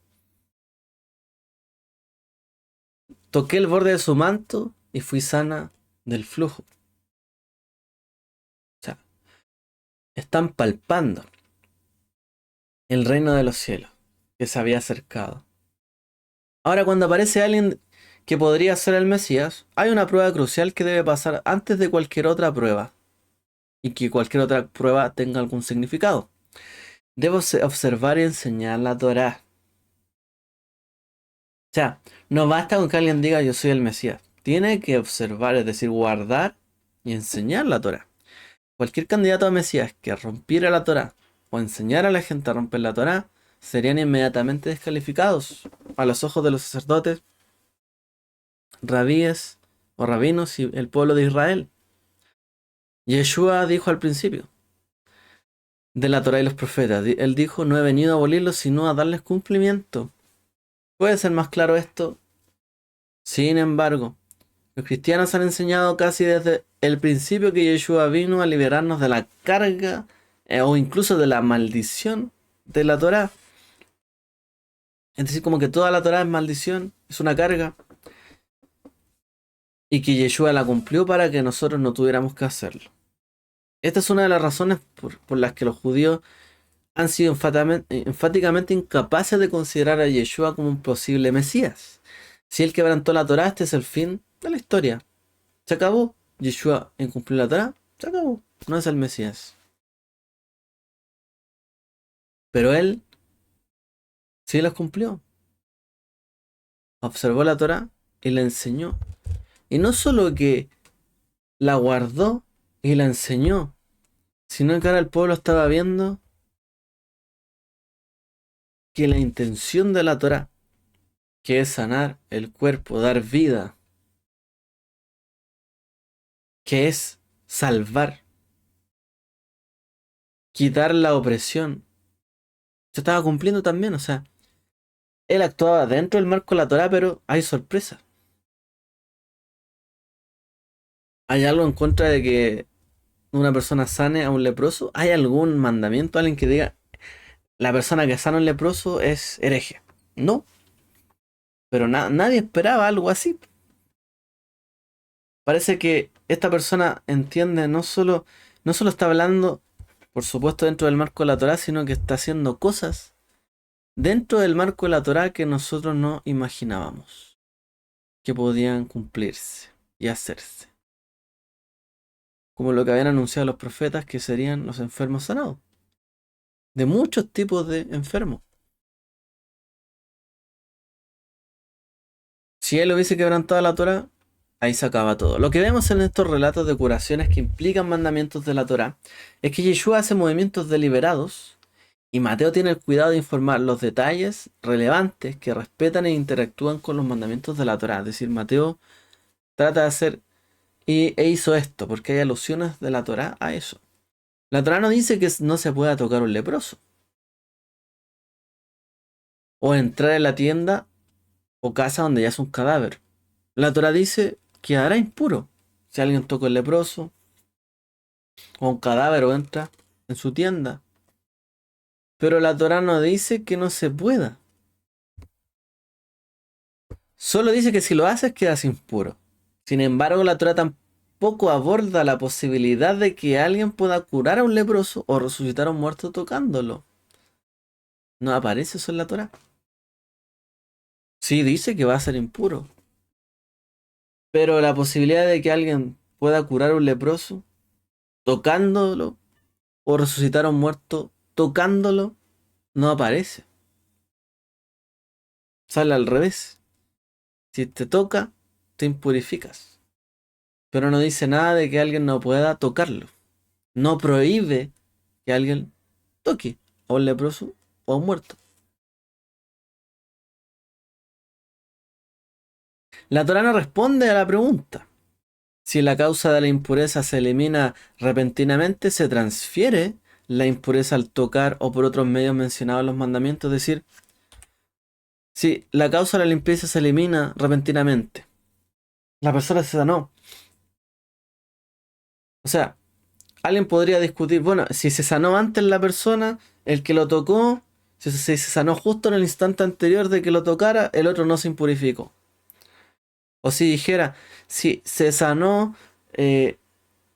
Toqué el borde de su manto y fui sana del flujo. O sea, están palpando el reino de los cielos que se había acercado. Ahora, cuando aparece alguien que podría ser el Mesías, hay una prueba crucial que debe pasar antes de cualquier otra prueba y que cualquier otra prueba tenga algún significado. Debo observar y enseñar la Torá. O sea, no basta con que alguien diga yo soy el Mesías. Tiene que observar, es decir, guardar y enseñar la Torá. Cualquier candidato a Mesías que rompiera la Torá o enseñara a la gente a romper la Torá serían inmediatamente descalificados a los ojos de los sacerdotes, rabíes o rabinos y el pueblo de Israel. Yeshua dijo al principio de la Torá y los profetas, él dijo, no he venido a abolirlos sino a darles cumplimiento. ¿Puede ser más claro esto? Sin embargo, los cristianos han enseñado casi desde el principio que Yeshua vino a liberarnos de la carga o incluso de la maldición de la Torá. Es decir, como que toda la Torá es maldición, es una carga, y que Yeshua la cumplió para que nosotros no tuviéramos que hacerlo. Esta es una de las razones por las que los judíos han sido enfáticamente incapaces de considerar a Yeshua como un posible Mesías. Si él quebrantó la Torá, este es el fin de la historia. Se acabó. Yeshua incumplió la Torá, se acabó. No es el Mesías. Pero él sí las cumplió. Observó la Torá y la enseñó. Y no solo que la guardó y la enseñó, sino que ahora el pueblo estaba viendo que la intención de la Torá, que es sanar el cuerpo, dar vida, que es salvar, quitar la opresión, se estaba cumpliendo también. O sea, él actuaba dentro del marco de la Torá, pero hay sorpresa. ¿Hay algo en contra de que una persona sane a un leproso? ¿Hay algún mandamiento, alguien que diga la persona que sana a un leproso es hereje? No, pero nadie esperaba algo así. Parece que esta persona entiende, no solo está hablando, por supuesto, dentro del marco de la Torá, sino que está haciendo cosas dentro del marco de la Torá que nosotros no imaginábamos que podían cumplirse y hacerse. Como lo que habían anunciado los profetas, que serían los enfermos sanados. De muchos tipos de enfermos. Si él hubiese quebrantado la Torá, ahí se acaba todo. Lo que vemos en estos relatos de curaciones que implican mandamientos de la Torá es que Yeshua hace movimientos deliberados y Mateo tiene el cuidado de informar los detalles relevantes que respetan e interactúan con los mandamientos de la Torá. Es decir, Mateo trata de hacer e hizo esto porque hay alusiones de la Torá a eso. La Torá no dice que no se pueda tocar un leproso o entrar en la tienda o casa donde yace un cadáver. La Torá dice que quedará impuro si alguien toca el leproso o un cadáver o entra en su tienda. Pero la Torá no dice que no se pueda. Solo dice que si lo haces quedas impuro. Sin embargo, la Torá tampoco aborda la posibilidad de que alguien pueda curar a un leproso o resucitar a un muerto tocándolo. No aparece eso en la Torá. Sí dice que va a ser impuro. Pero la posibilidad de que alguien pueda curar a un leproso tocándolo o resucitar a un muerto tocándolo no aparece. Sale al revés. Si te toca, te impurificas. Pero no dice nada de que alguien no pueda tocarlo. No prohíbe que alguien toque a un leproso o a un muerto. La Torá no responde a la pregunta. Si la causa de la impureza se elimina repentinamente, se transfiere la impureza al tocar o por otros medios mencionados en los mandamientos. Es decir, si la causa de la limpieza se elimina repentinamente, la persona se sanó. O sea, alguien podría discutir, bueno, si se sanó antes la persona, el que lo tocó, si se sanó justo en el instante anterior de que lo tocara, el otro no se impurificó. O si dijera, si se sanó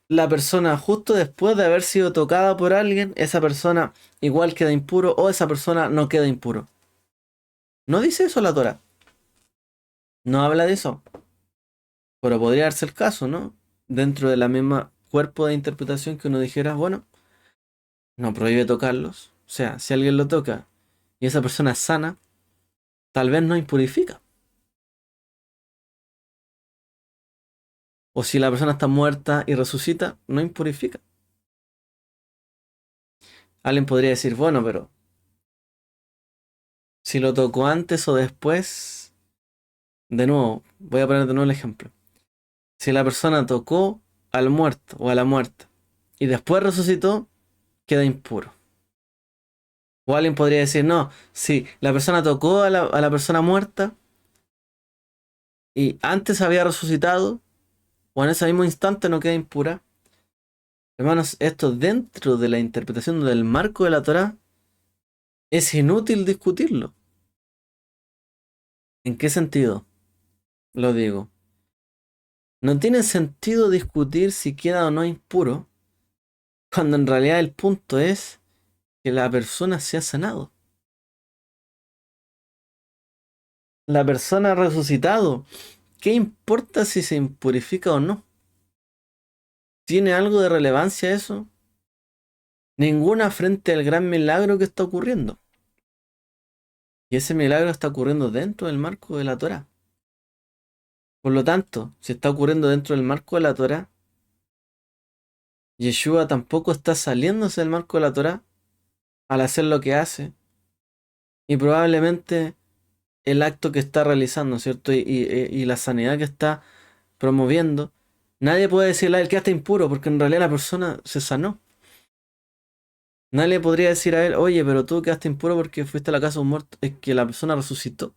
la persona justo después de haber sido tocada por alguien, esa persona igual queda impuro o esa persona no queda impuro. No dice eso la Torah. No habla de eso. Pero podría darse el caso, ¿no? Dentro de la misma cuerpo de interpretación que uno dijera, bueno, no prohíbe tocarlos. O sea, si alguien lo toca y esa persona es sana, tal vez no impurifica. O si la persona está muerta y resucita, no impurifica. Alguien podría decir, bueno, pero si lo tocó antes o después, de nuevo, voy a poner de nuevo el ejemplo. Si la persona tocó al muerto o a la muerta y después resucitó, queda impuro. O alguien podría decir, no, si la persona tocó a la persona muerta y antes había resucitado, o en ese mismo instante no queda impura. Hermanos, esto dentro de la interpretación del marco de la Torá es inútil discutirlo. ¿En qué sentido? Lo digo. No tiene sentido discutir si queda o no impuro, cuando en realidad el punto es que la persona se ha sanado. La persona ha resucitado. ¿Qué importa si se impurifica o no? ¿Tiene algo de relevancia eso? Ninguna frente al gran milagro que está ocurriendo. Y ese milagro está ocurriendo dentro del marco de la Torá. Por lo tanto, si está ocurriendo dentro del marco de la Torá, Yeshua tampoco está saliéndose del marco de la Torá al hacer lo que hace. Y probablemente el acto que está realizando, ¿cierto? Y la sanidad que está promoviendo, nadie puede decirle a él que está impuro, porque en realidad la persona se sanó. Nadie podría decir a él, oye, pero tú quedaste impuro porque fuiste a la casa de un muerto. Es que la persona resucitó.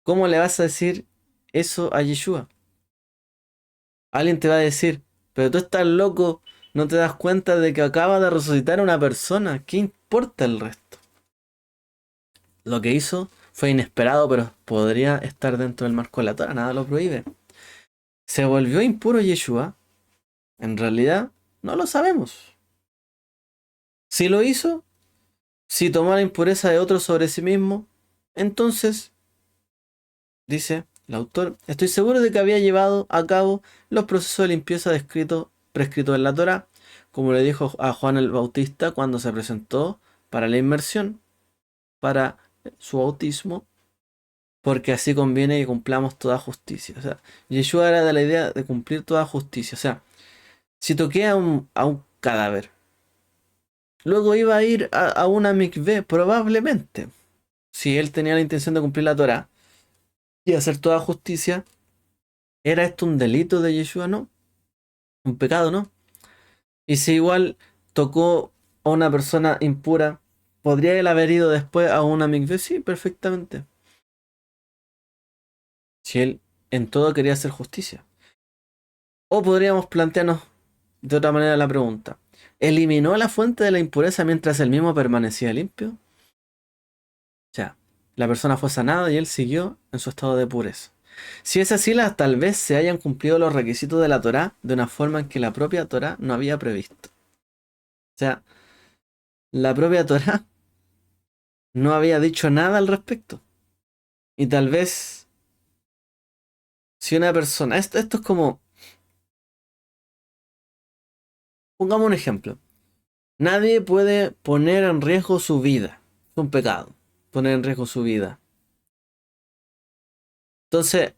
¿Cómo le vas a decir eso a Yeshua? Alguien te va a decir, pero tú estás loco, no te das cuenta de que acaba de resucitar a una persona. ¿Qué importa el resto? Lo que hizo fue inesperado, pero podría estar dentro del marco de la Torah, nada lo prohíbe. ¿Se volvió impuro Yeshua? En realidad, no lo sabemos. Si lo hizo, si tomó la impureza de otro sobre sí mismo, entonces, dice el autor, estoy seguro de que había llevado a cabo los procesos de limpieza prescritos en la Torá, como le dijo a Juan el Bautista cuando se presentó para la inmersión, para su bautismo, porque así conviene que cumplamos toda justicia. O sea, Yeshua era de la idea de cumplir toda justicia. O sea, si toqué a un cadáver, luego iba a ir a una mikveh, probablemente. Si él tenía la intención de cumplir la Torá y hacer toda justicia, ¿era esto un delito de Yeshua? No. Un pecado, ¿no? Y si igual tocó a una persona impura, ¿podría él haber ido después a una mikveh? Sí, perfectamente. Si él en todo quería hacer justicia. O podríamos plantearnos de otra manera la pregunta. ¿Eliminó la fuente de la impureza mientras él mismo permanecía limpio? O sea, la persona fue sanada y él siguió en su estado de pureza. Si es así, tal vez se hayan cumplido los requisitos de la Torá de una forma en que la propia Torá no había previsto. O sea, la propia Torá no había dicho nada al respecto. Y tal vez, si una persona, esto es como, pongamos un ejemplo. Nadie puede poner en riesgo su vida. Es un pecado, poner en riesgo su vida. Entonces,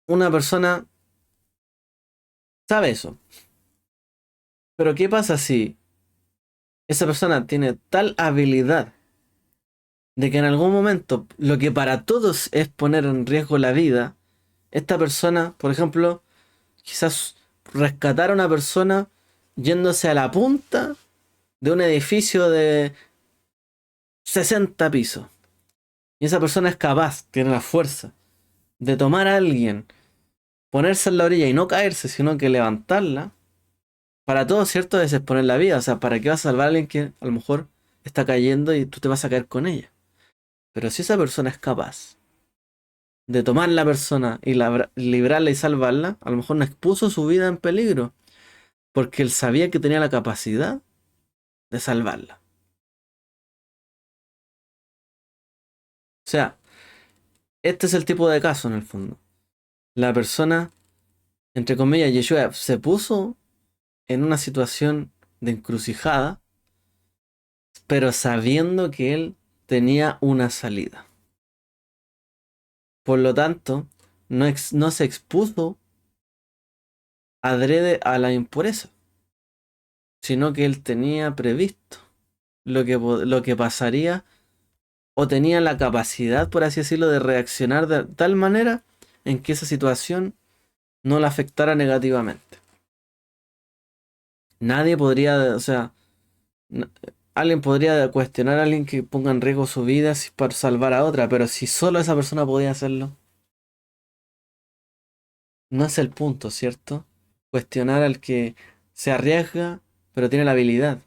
una persona sabe eso. Pero ¿qué pasa si esa persona tiene tal habilidad de que en algún momento lo que para todos es poner en riesgo la vida, esta persona, por ejemplo, quizás rescatar a una persona yéndose a la punta de un edificio de 60 pisos. Y esa persona es capaz, tiene la fuerza, de tomar a alguien, ponerse en la orilla y no caerse, sino que levantarla. Para todo, ¿cierto? Es exponer la vida. O sea, ¿para qué vas a salvar a alguien que a lo mejor está cayendo y tú te vas a caer con ella? Pero si esa persona es capaz de tomar la persona y librarla y salvarla, a lo mejor no expuso su vida en peligro, porque él sabía que tenía la capacidad de salvarla. O sea, este es el tipo de caso en el fondo. La persona, entre comillas, Yeshua, se puso en una situación de encrucijada, pero sabiendo que él tenía una salida. Por lo tanto, no se expuso adrede a la impureza, sino que él tenía previsto lo que pasaría o tenía la capacidad, por así decirlo, de reaccionar de tal manera en que esa situación no la afectara negativamente. Nadie podría, o sea, n- alguien podría cuestionar a alguien que ponga en riesgo su vida para salvar a otra, pero si solo esa persona podía hacerlo, no es el punto, ¿cierto? Cuestionar al que se arriesga, pero tiene la habilidad.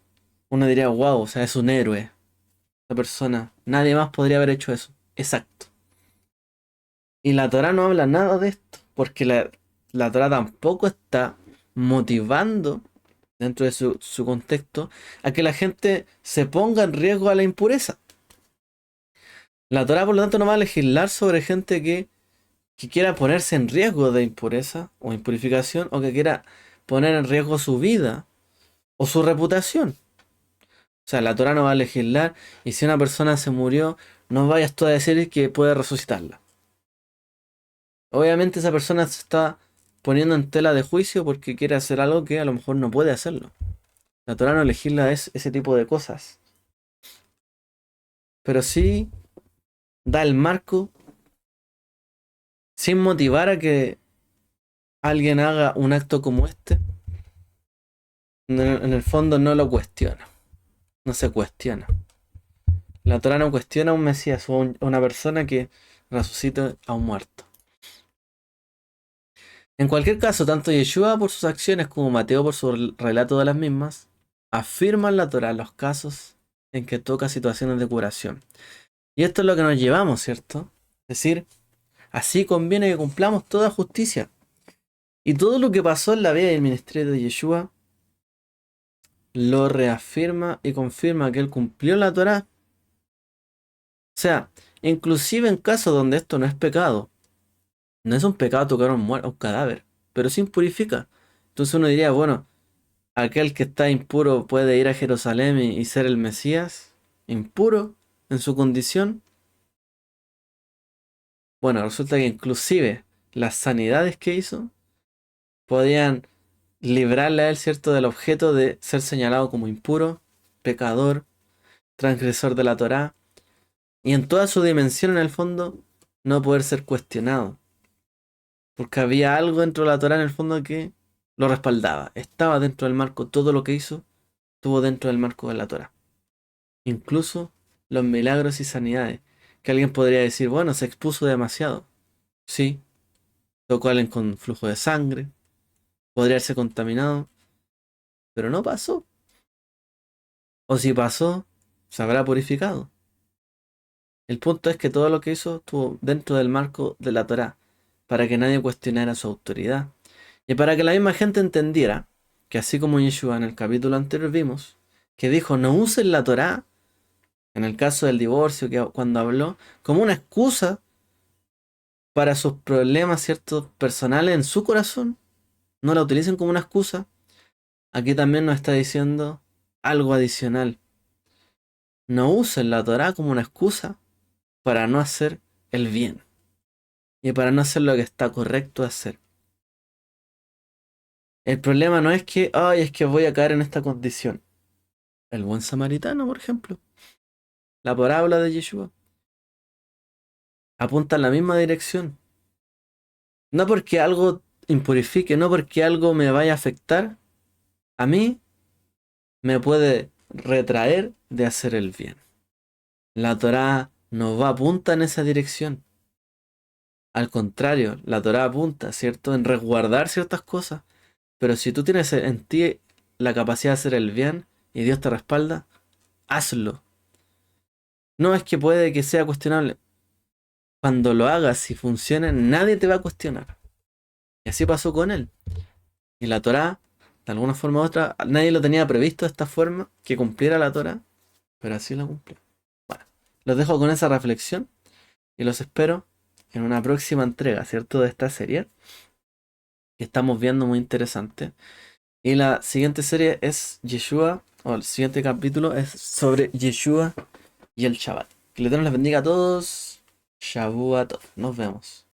Uno diría, wow, o sea, es un héroe. La persona, nadie más podría haber hecho eso. Exacto. Y la Torah no habla nada de esto, porque la Torah tampoco está motivando, dentro de su contexto, a que la gente se ponga en riesgo a la impureza. La Torah, por lo tanto, no va a legislar sobre gente que quiera ponerse en riesgo de impureza o impurificación, o que quiera poner en riesgo su vida o su reputación. O sea, la Torah no va a legislar, y si una persona se murió, no vayas tú a decir que puede resucitarla. Obviamente esa persona se está poniendo en tela de juicio porque quiere hacer algo que a lo mejor no puede hacerlo. La Torah no legisla ese tipo de cosas, pero sí da el marco sin motivar a que alguien haga un acto como este. En el fondo no lo cuestiona, no se cuestiona. La Torah no cuestiona a un Mesías o a una persona que resucite a un muerto. En cualquier caso, tanto Yeshua por sus acciones como Mateo por su relato de las mismas, afirman la Torah los casos en que toca situaciones de curación. Y esto es lo que nos llevamos, ¿cierto? Es decir, así conviene que cumplamos toda justicia. Y todo lo que pasó en la vida y el ministerio de Yeshua lo reafirma y confirma que él cumplió la Torah. O sea, inclusive en casos donde esto no es pecado, no es un pecado tocar un cadáver, pero sí impurifica. Entonces uno diría, bueno, aquel que está impuro puede ir a Jerusalén y ser el Mesías, impuro en su condición. Bueno, resulta que inclusive las sanidades que hizo podían librarle a él, ¿cierto?, del objeto de ser señalado como impuro, pecador, transgresor de la Torá, y en toda su dimensión en el fondo no poder ser cuestionado, porque había algo dentro de la Torá en el fondo que lo respaldaba, estaba dentro del marco, todo lo que hizo estuvo dentro del marco de la Torá. Incluso los milagros y sanidades, que alguien podría decir, bueno, se expuso demasiado. Sí, tocó a alguien con flujo de sangre, podría haberse contaminado, pero no pasó. O si pasó, se habrá purificado. El punto es que todo lo que hizo estuvo dentro del marco de la Torá, para que nadie cuestionara su autoridad. Y para que la misma gente entendiera que así como Yeshua en el capítulo anterior vimos, que dijo no usen la Torá, en el caso del divorcio, que cuando habló, como una excusa para sus problemas, ciertos, personales en su corazón, no la utilicen como una excusa, aquí también nos está diciendo algo adicional. No usen la Torá como una excusa para no hacer el bien y para no hacer lo que está correcto hacer. El problema no es que, ay, es que voy a caer en esta condición. El buen samaritano, por ejemplo. la parábola de Yeshua, apunta en la misma dirección. No porque algo impurifique, no porque algo me vaya a afectar, a mí me puede retraer de hacer el bien. La Torá no va apunta en esa dirección. Al contrario, la Torá apunta, ¿cierto?, en resguardar ciertas cosas. Pero si tú tienes en ti la capacidad de hacer el bien y Dios te respalda, hazlo. No es que puede que sea cuestionable. Cuando lo hagas y funcione, nadie te va a cuestionar. Y así pasó con él. Y la Torá, de alguna forma u otra, nadie lo tenía previsto de esta forma, que cumpliera la Torá, pero así lo cumplió. Bueno, los dejo con esa reflexión y los espero en una próxima entrega, ¿cierto?, de esta serie que estamos viendo muy interesante. Y la siguiente serie es Yeshua, o el siguiente capítulo es sobre Yeshua y el Shabbat. Que el Eterno les bendiga a todos. Shavuot. Nos vemos.